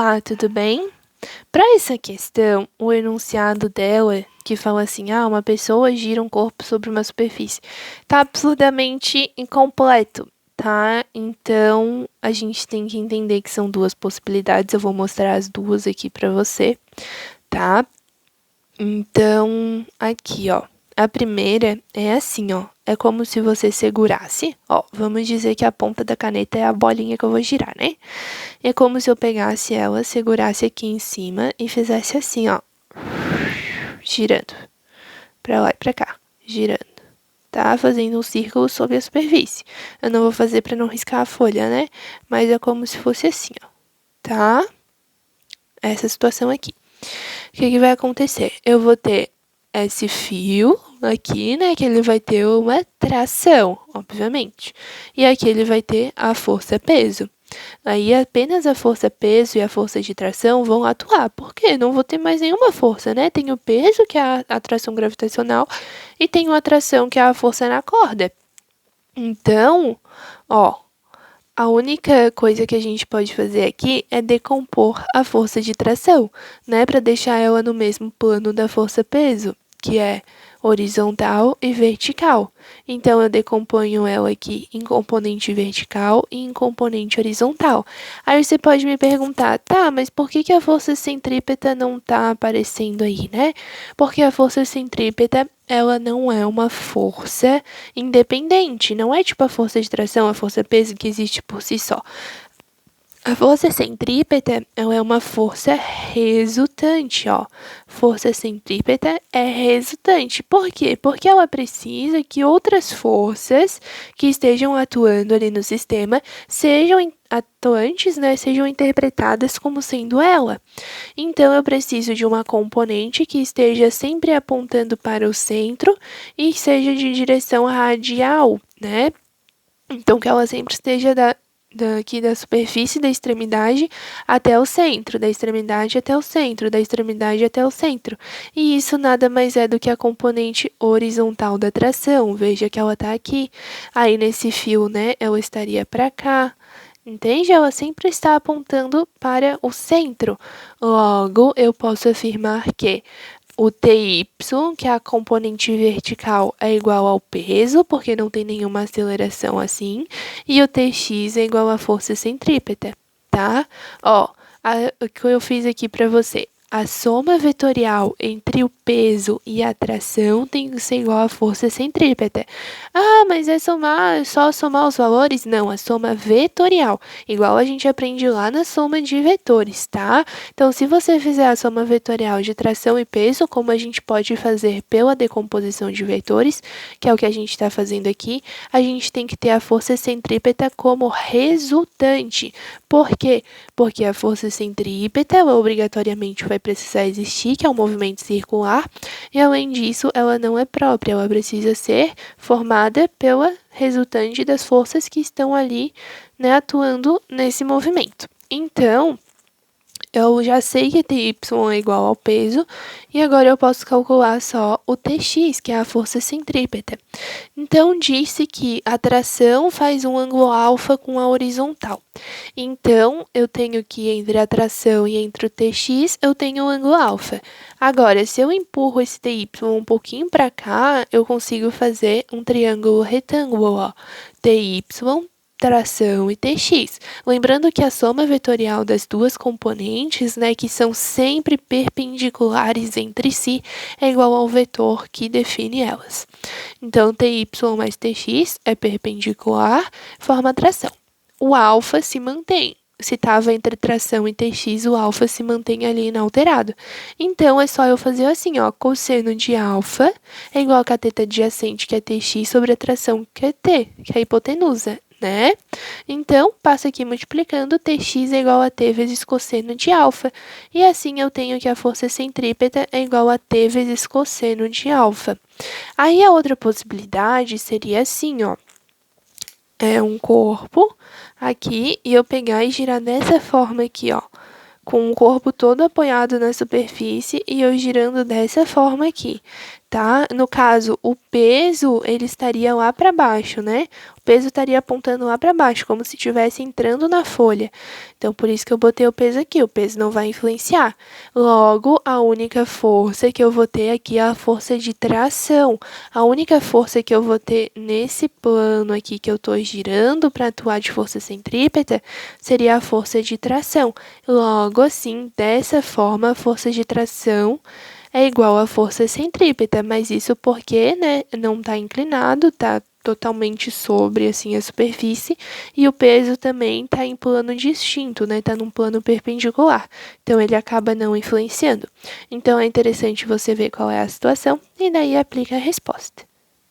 Olá, tudo bem? Para essa questão, o enunciado dela, que fala assim, uma pessoa gira um corpo sobre uma superfície, tá absurdamente incompleto, tá? Então, a gente tem que entender que são duas possibilidades, eu vou mostrar as duas aqui para você, tá? Então, aqui, ó, a primeira é assim, ó, é como se você segurasse, ó, vamos dizer que a ponta da caneta é a bolinha que eu vou girar, né? É como se eu pegasse ela, segurasse aqui em cima e fizesse assim, ó, girando, pra lá e pra cá, girando, tá? Fazendo um círculo sobre a superfície. Eu não vou fazer pra não riscar a folha, né? Mas é como se fosse assim, ó, tá? Essa situação aqui. O que vai acontecer? Eu vou ter esse fio aqui, né, que ele vai ter uma tração, obviamente. E aqui ele vai ter a força-peso. Aí apenas a força-peso e a força de tração vão atuar, porque não vou ter mais nenhuma força, né? Tem o peso, que é a atração gravitacional, e tem a atração, que é a força na corda. Então, ó, a única coisa que a gente pode fazer aqui é decompor a força de tração, né? Para deixar ela no mesmo plano da força-peso, que é horizontal e vertical. Então, eu decomponho ela aqui em componente vertical e em componente horizontal. Aí você pode me perguntar, tá, mas por que a força centrípeta não está aparecendo aí, né? Porque a força centrípeta, ela não é uma força independente, não é tipo a força de tração, a força-peso que existe por si só. A força centrípeta, ela é uma força resultante, ó. Força centrípeta é resultante. Por quê? Porque ela precisa que outras forças que estejam atuando ali no sistema sejam atuantes, né? Sejam interpretadas como sendo ela. Então, eu preciso de uma componente que esteja sempre apontando para o centro e seja de direção radial, né? Então, que ela sempre esteja daqui da superfície da extremidade até o centro, da extremidade até o centro, da extremidade até o centro. E isso nada mais é do que a componente horizontal da tração. Veja que ela está aqui. Aí nesse fio, né, ela estaria para cá. Entende? Ela sempre está apontando para o centro. Logo, eu posso afirmar que o TY, que é a componente vertical, é igual ao peso, porque não tem nenhuma aceleração assim, e o TX é igual à força centrípeta, tá? Ó, o que eu fiz aqui para você. A soma vetorial entre o peso e a tração tem que ser igual à força centrípeta. Ah, mas é só somar os valores? Não, a soma vetorial, igual a gente aprende lá na soma de vetores, tá? Então, se você fizer a soma vetorial de tração e peso, como a gente pode fazer pela decomposição de vetores, que é o que a gente está fazendo aqui, a gente tem que ter a força centrípeta como resultante. Por quê? Porque a força centrípeta, ela obrigatoriamente vai precisar existir, que é um movimento circular, e além disso, ela não é própria, ela precisa ser formada pela resultante das forças que estão ali, né, atuando nesse movimento. Então, eu já sei que TY é igual ao peso, e agora eu posso calcular só o TX, que é a força centrípeta. Então, disse que a tração faz um ângulo alfa com a horizontal. Então, eu tenho que entre a tração e entre o TX, eu tenho o ângulo alfa. Agora, se eu empurro esse TY um pouquinho para cá, eu consigo fazer um triângulo retângulo, ó. TY, tração e TX. Lembrando que a soma vetorial das duas componentes, né, que são sempre perpendiculares entre si, é igual ao vetor que define elas. Então, TY mais TX é perpendicular, forma tração. O alfa se mantém. Se estava entre tração e TX, o alfa se mantém ali inalterado. Então, é só eu fazer assim, ó, cosseno de alfa é igual a cateta adjacente, que é TX, sobre a tração, que é T, que é a hipotenusa, né? Então, passo aqui multiplicando, Tx é igual a T vezes cosseno de alfa. E assim eu tenho que a força centrípeta é igual a T vezes cosseno de alfa. Aí a outra possibilidade seria assim, ó. É um corpo aqui e eu pegar e girar dessa forma aqui, ó. Com o corpo todo apoiado na superfície e eu girando dessa forma aqui. tá? No caso, o peso, ele estaria lá para baixo, né? O peso estaria apontando lá para baixo, como se estivesse entrando na folha. Então, por isso que eu botei o peso aqui. O peso não vai influenciar. Logo, a única força que eu vou ter aqui é a força de tração. A única força que eu vou ter nesse plano aqui que eu tô girando para atuar de força centrípeta seria a força de tração. Logo, assim, dessa forma, a força de tração é igual à força centrípeta, mas isso porque, né, não está inclinado, tá totalmente sobre, assim, a superfície, e o peso também está em plano distinto, né, tá num plano perpendicular, então ele acaba não influenciando. Então é interessante você ver qual é a situação e daí aplica a resposta.